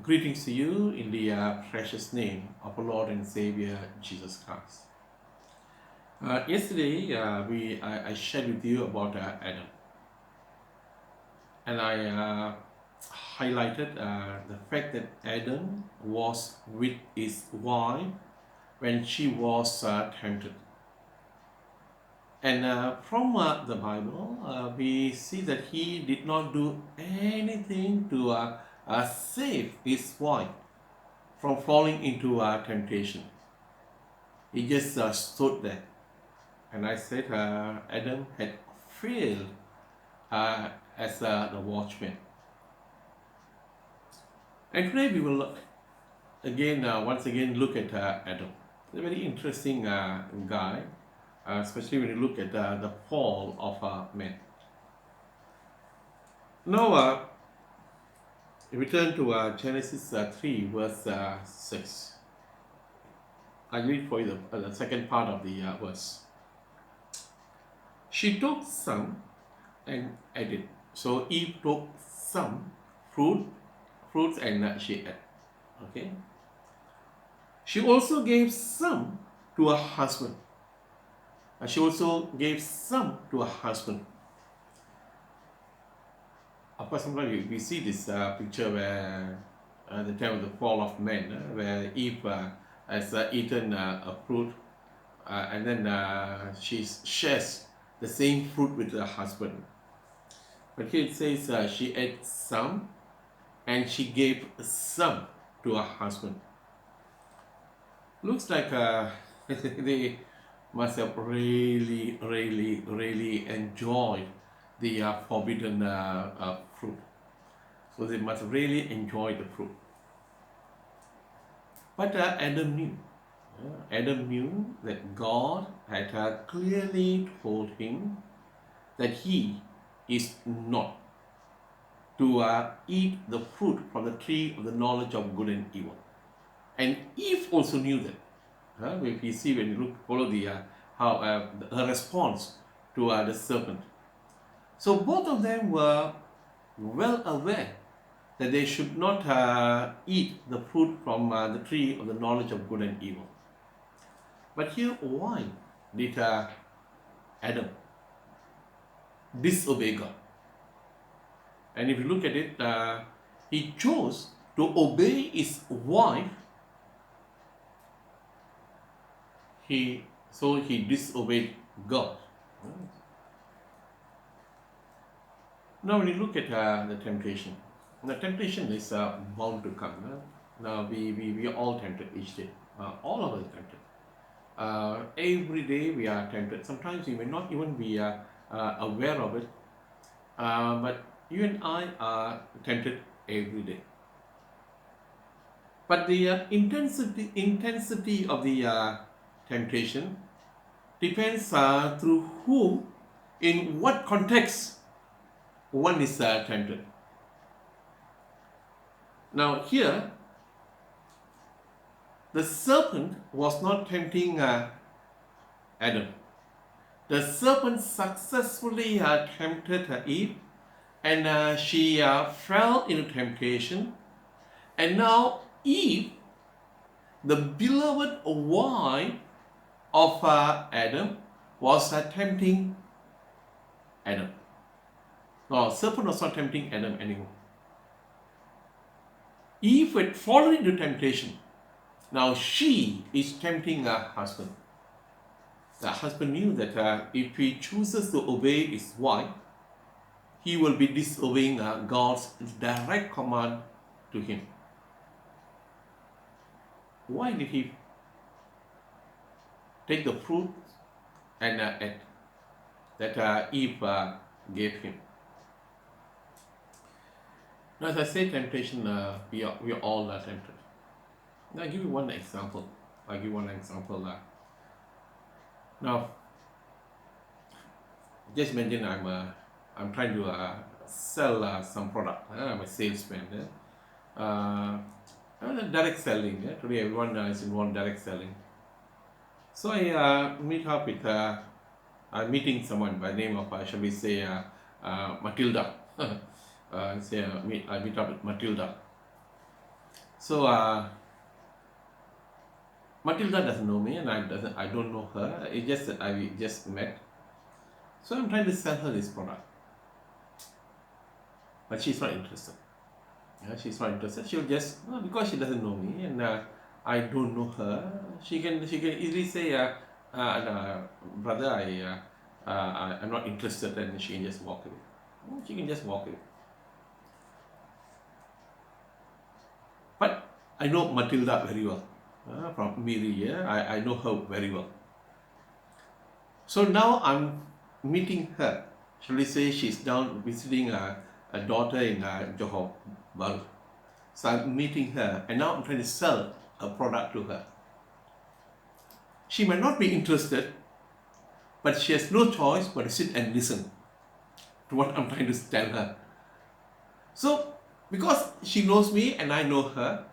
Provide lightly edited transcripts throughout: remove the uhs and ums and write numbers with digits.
Greetings to you in the precious name of our Lord and Savior Jesus Christ. Yesterday, I shared with you about Adam, and I highlighted the fact that Adam was with his wife when she was tempted. And from the Bible, we see that he did not do anything to save his wife from falling into temptation. He just stood there. And I said Adam had failed as the watchman. And today we will once again look at Adam. He's a very interesting guy, especially when you look at the fall of man. Now, if we turn to Genesis 3, verse 6, I read for you the second part of the verse. She took some and ate. So Eve took some fruits and she ate. Okay. She also gave some to her husband. She also gave some to her husband. Of course, sometimes we see this picture where the time of the fall of man, where Eve has eaten a fruit and then she shares the same fruit with her husband. But here it says she ate some and she gave some to her husband. Looks like they must have really enjoyed the forbidden fruit. So they must really enjoy the fruit. But Adam knew. Adam knew that God had clearly told him that he is not to eat the fruit from the tree of the knowledge of good and evil. And Eve also knew that. If you see, when you follow her response to the serpent. So both of them were well aware that they should not eat the fruit from the tree of the knowledge of good and evil. But here, why did Adam disobey God? And if you look at it, he chose to obey his wife. So he disobeyed God. Now, when you look at the temptation is bound to come. Now, we are all tempted each day. All of us are tempted. Every day we are tempted. Sometimes we may not even be aware of it. But you and I are tempted every day. But the intensity of the temptation depends through whom, in what context one is tempted. Now here, the serpent was not tempting Adam. The serpent successfully tempted Eve, and she fell into temptation. And now Eve, the beloved wife of Adam, was tempting Adam. No, serpent was not tempting Adam anymore. Eve had fallen into temptation. Now she is tempting her husband. The husband knew that if he chooses to obey his wife, he will be disobeying God's direct command to him. Why did he take the fruit and eat that Eve gave him? Now, as I say, temptation, we are all tempted. Now, I'll give you one example. Now, just imagine I'm trying to sell some product. I'm a salesman. Direct selling. Today, everyone is involved in direct selling. So I meet up with I'm meeting someone by the name of shall we say Matilda. I meet up with Matilda. So Matilda doesn't know me, and I don't know her. It's just that I just met. So I'm trying to sell her this product, but she's not interested. Yeah, she's not interested. She'll just because she doesn't know me, and I don't know her. She can easily say, brother, I'm not interested, and she can just walk away. She can just walk away. But I know Matilda very well. From Miri, yeah, I know her very well. So now I'm meeting her. Shall we say she's down visiting a daughter in Johor Bahru. So I'm meeting her, and now I'm trying to sell a product to her. She might not be interested, but she has no choice but to sit and listen to what I'm trying to tell her. So, because she knows me and I know her,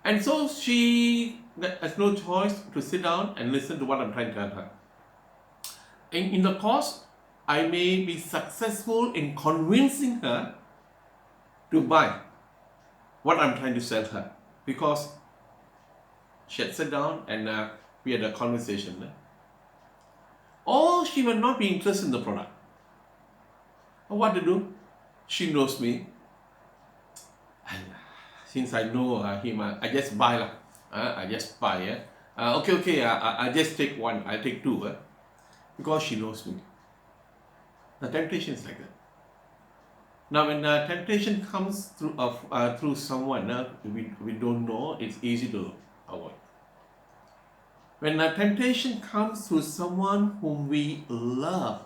and so she has no choice to sit down and listen to what I'm trying to tell her. And in the course, I may be successful in convincing her to buy what I'm trying to sell her, because she had sat down and we had a conversation. Or she will not be interested in the product. What to do? She knows me, and since I know him, I just buy lah. I just buy. Okay. I just take one. I take two. Because she knows me. The temptation is like that. Now, when temptation comes through someone we don't know, it's easy to avoid. When temptation comes through someone whom we love,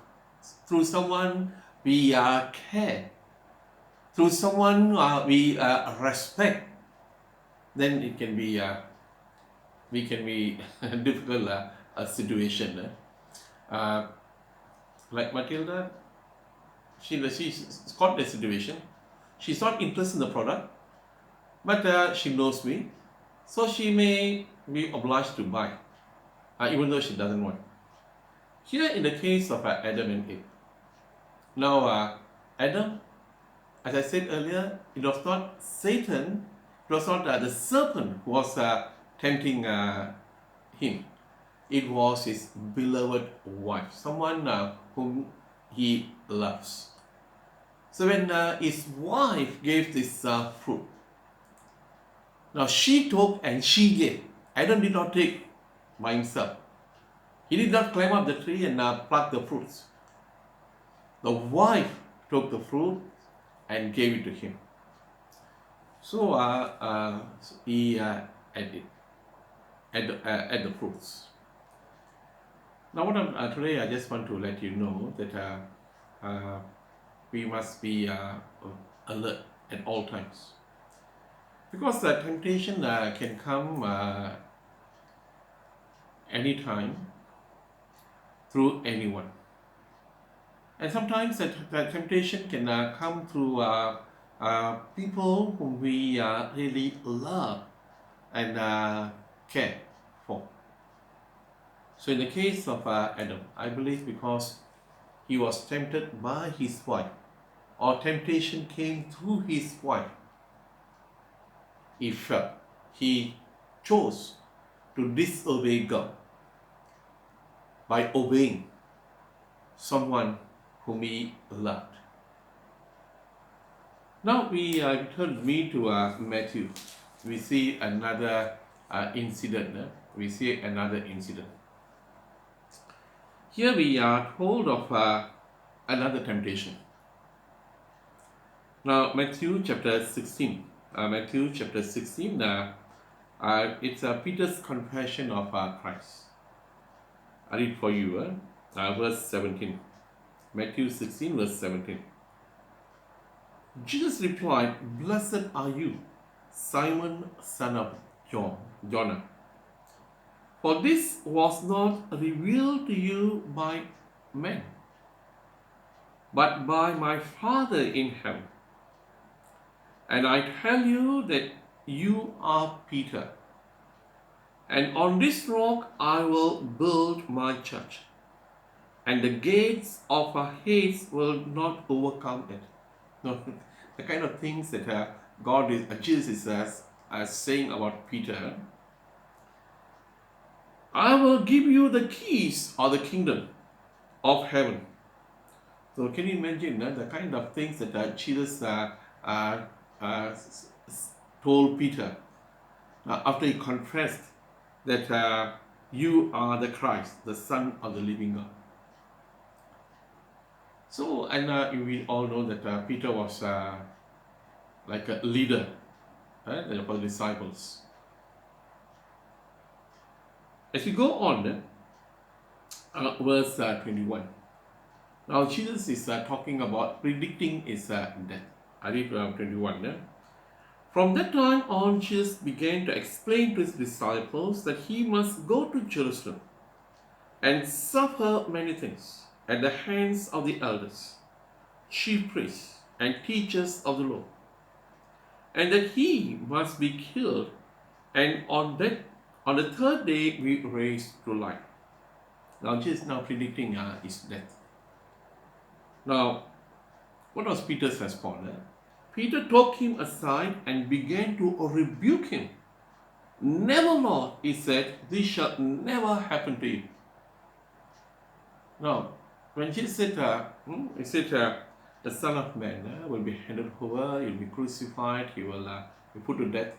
through someone we care, through someone we respect, then it can be a difficult situation. Like Matilda, she's got the situation. She's not interested in the product, but she knows me, so she may be obliged to buy, even though she doesn't want. Here, in the case of Adam and Eve. Now, Adam, as I said earlier, it was not Satan, it was not the serpent who was tempting him. It was his beloved wife, someone whom he loves. So when his wife gave this fruit, now she took and she gave. Adam did not take by himself. He did not climb up the tree and pluck the fruits. The wife took the fruit and gave it to him. So he ate the fruits. Now, today I just want to let you know that we must be alert at all times, because the temptation can come anytime through anyone, and sometimes that temptation can come through people whom we really love and care for. So in the case of Adam, I believe because he was tempted by his wife, or temptation came through his wife, he chose to disobey God by obeying someone whom he loved. Now we turn to Matthew. We see another incident. Here we are told of another temptation. Now, Matthew chapter 16. It's Peter's confession of Christ. I read for you, verse 17. Matthew 16, verse 17. Jesus replied, "Blessed are you, Simon, son of Jonah. For this was not revealed to you by men, but by my Father in heaven. And I tell you that you are Peter, and on this rock I will build my church, and the gates of Hades will not overcome it." No, the kind of things that Jesus is saying about Peter. I will give you the keys of the kingdom of heaven. So can you imagine the kind of things that Jesus uh, told Peter after he confessed that you are the Christ, the Son of the living God. So, and we all know that Peter was like a leader for the disciples. As we go on, verse 21. Now Jesus is talking about predicting his death. I read 21. From that time on, Jesus began to explain to his disciples that he must go to Jerusalem and suffer many things at the hands of the elders, chief priests, and teachers of the law, and that he must be killed, and on the third day be raised to life. Now Jesus is now predicting his death. Now, what was Peter's response? Peter took him aside and began to rebuke him. Never, Lord, he said, this shall never happen to you. Now, when Jesus said, he said, the Son of Man will be handed over, he will be crucified, he will be put to death.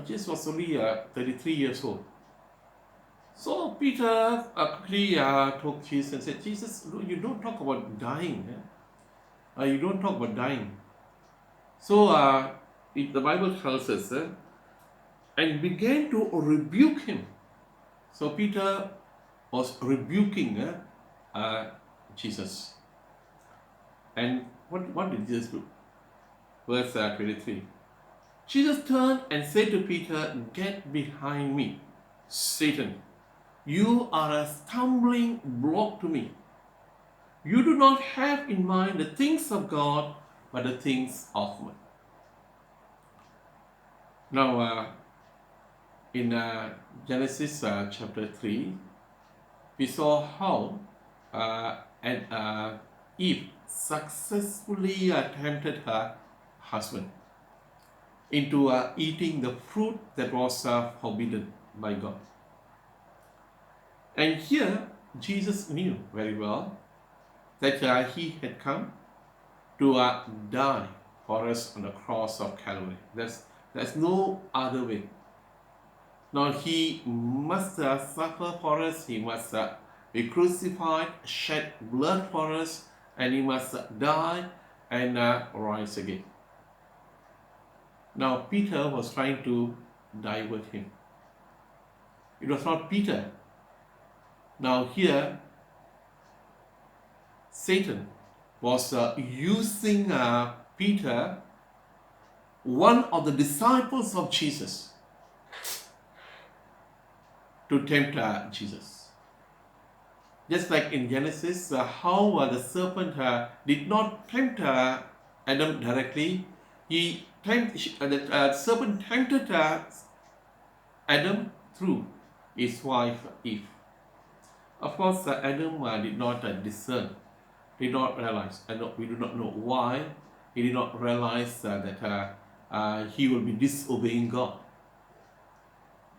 Jesus was only 33 years old. So Peter quickly told Jesus and said, Jesus, you don't talk about dying. You don't talk about dying. So the Bible tells us, and began to rebuke him. So Peter was rebuking Jesus. And what did Jesus do? Verse 23. Jesus turned and said to Peter, get behind me, Satan. You are a stumbling block to me. You do not have in mind the things of God, but the things of man. Now, in Genesis chapter 3, we saw how Eve successfully tempted her husband into eating the fruit that was forbidden by God. And here, Jesus knew very well that he had come to die for us on the cross of Calvary. There's no other way. Now he must suffer for us, he must be crucified, shed blood for us, and he must die and rise again. Now Peter was trying to divert him. It was not Peter. Now here, Satan was using Peter, one of the disciples of Jesus, to tempt Jesus. Just like in Genesis, how the serpent did not tempt Adam directly, the serpent tempted Adam through his wife Eve. Of course, Adam did not discern, did not realize, and we do not know why he did not realize that he will be disobeying God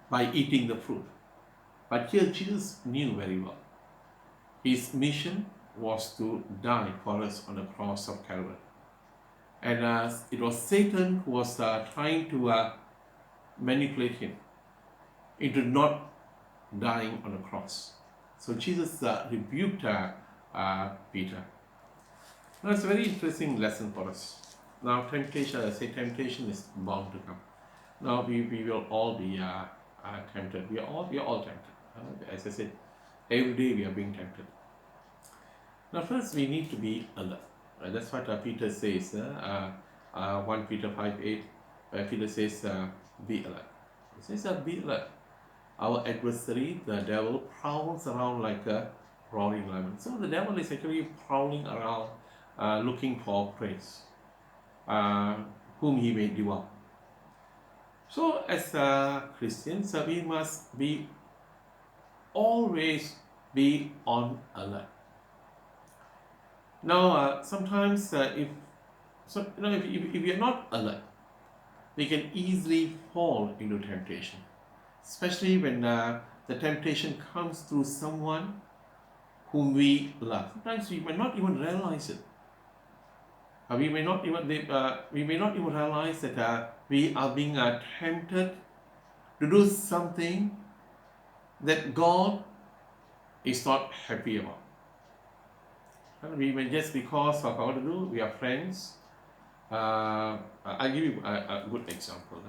by eating the fruit. But here Jesus knew very well. His mission was to die for us on the cross of Calvary. And it was Satan who was trying to manipulate him into not dying on the cross. So Jesus rebuked Peter. Now it's a very interesting lesson for us. Now temptation, I say temptation is bound to come. Now we will all be tempted. We are all tempted. As I said, every day we are being tempted. Now first we need to be alert. That's what Peter says. 1 Peter 5:8, where Peter says, be alert. He says, be alert. Our adversary, the devil, prowls around like a roaring lion. So the devil is actually prowling around looking for prey, whom he may devour. So as Christians, we must always be on alert. Now, sometimes if So, if we are not alert, we can easily fall into temptation, especially when the temptation comes through someone whom we love. Sometimes we may not even realize it. We may not even realize that we are being tempted to do something that God is not happy about. And we may just because of how to do, we are friends. I'll give you a good example.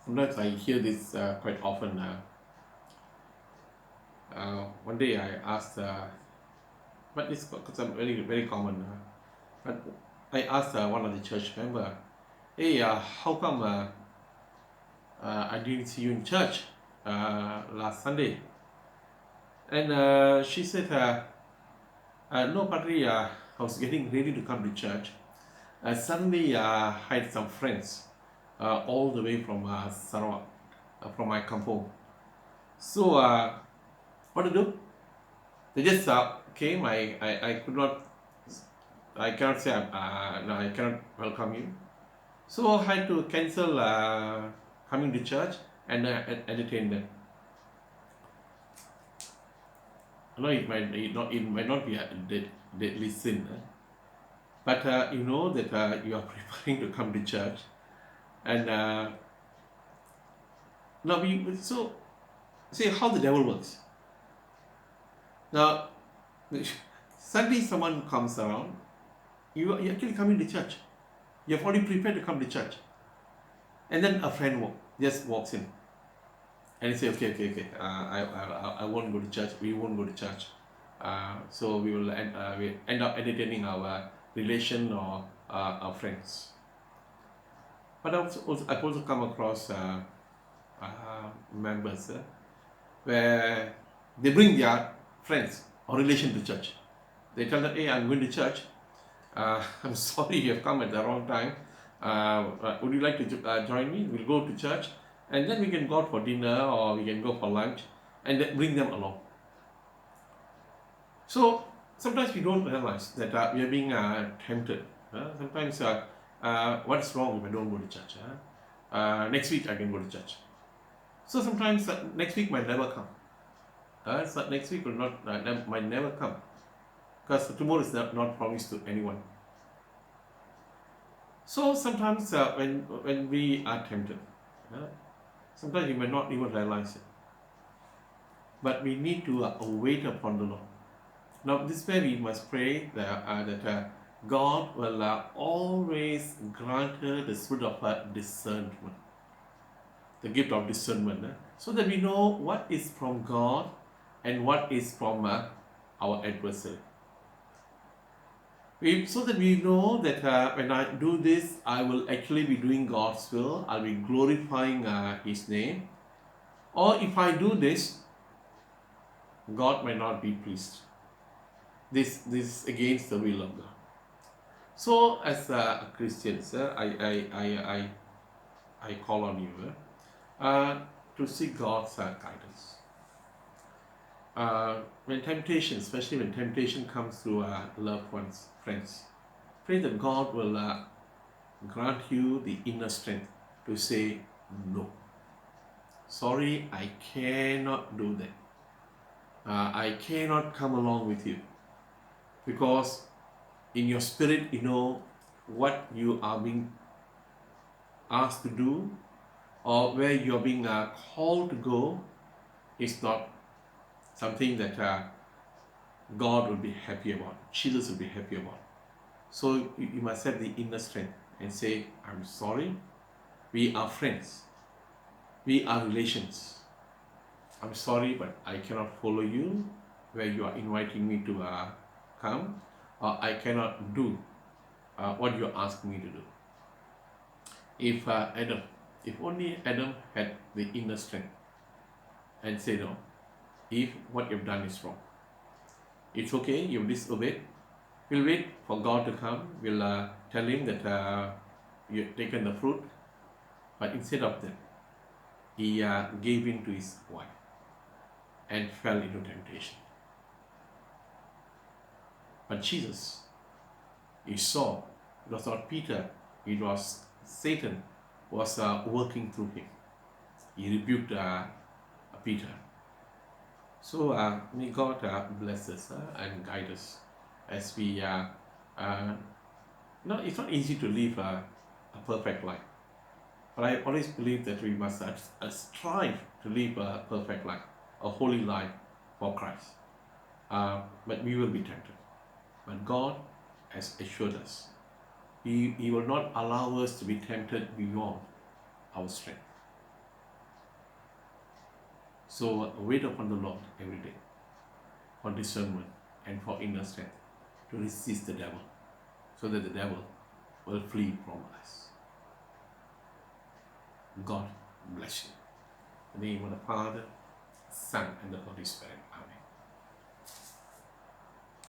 Sometimes I hear this quite often. One day I asked, but it's very very common. But I asked one of the church member, "Hey, how come I didn't see you in church last Sunday?" And she said, "No, Padri, I was getting ready to come to church. Suddenly, I had some friends all the way from Sarawak, from my kampung. So, what to do? They just came. I could not. I cannot say. No, I cannot welcome you. So I had to cancel coming to church and entertain them. I know it might not be a deadly sin, but you know that you are preparing to come to church, and now we so see how the devil works. Now, suddenly someone comes around, you are actually coming to church. You have already prepared to come to church. And then a friend just walks in and he says, okay, I won't go to church. We won't go to church. So we end up entertaining our relation or our friends. But I've also come across members where they bring their friends or relation to church. They tell them, hey, I'm going to church. I'm sorry you have come at the wrong time. Would you like to join me? We'll go to church and then we can go out for dinner or we can go for lunch and then bring them along. So sometimes we don't realize that we are being tempted. Sometimes what's wrong if I don't go to church? Next week I can go to church. So sometimes next week might never come. So next week will might never come because tomorrow is not promised to anyone. So sometimes when we are tempted, sometimes we may not even realize it. But we need to wait upon the Lord. Now this way we must pray that God will always grant her the spirit of discernment, the gift of discernment, so that we know what is from God and what is from our adversary. So that we know that when I do this, I will actually be doing God's will. I'll be glorifying His name. Or if I do this, God may not be pleased. This is against the will of God. So as Christians, I call on you to seek God's guidance. When temptation, especially when temptation comes through loved ones, friends, pray that God will grant you the inner strength to say no. Sorry, I cannot do that. I cannot come along with you because in your spirit you know what you are being asked to do or where you are being called to go is not something that God will be happy about, Jesus will be happy about. So you must have the inner strength and say, I'm sorry, we are friends, we are relations. I'm sorry, but I cannot follow you where you are inviting me to come, or I cannot do what you ask me to do. If only Adam had the inner strength and say no, if what you've done is wrong, it's okay, you've disobeyed. We'll wait for God to come. We'll tell him that you've taken the fruit, but instead of that, he gave in to his wife and fell into temptation. But Jesus He saw it was not Peter, it was Satan was working through him. He rebuked Peter. So may God bless us and guide us as we. No, it's not easy to live a perfect life, but I always believe that we must strive to live a perfect life, a holy life for Christ. But we will be tempted. But God has assured us He will not allow us to be tempted beyond our strength. So wait upon the Lord every day for discernment and for inner strength to resist the devil, so that the devil will flee from us. God bless you. In the name of the Father, Son, and the Holy Spirit. Amen.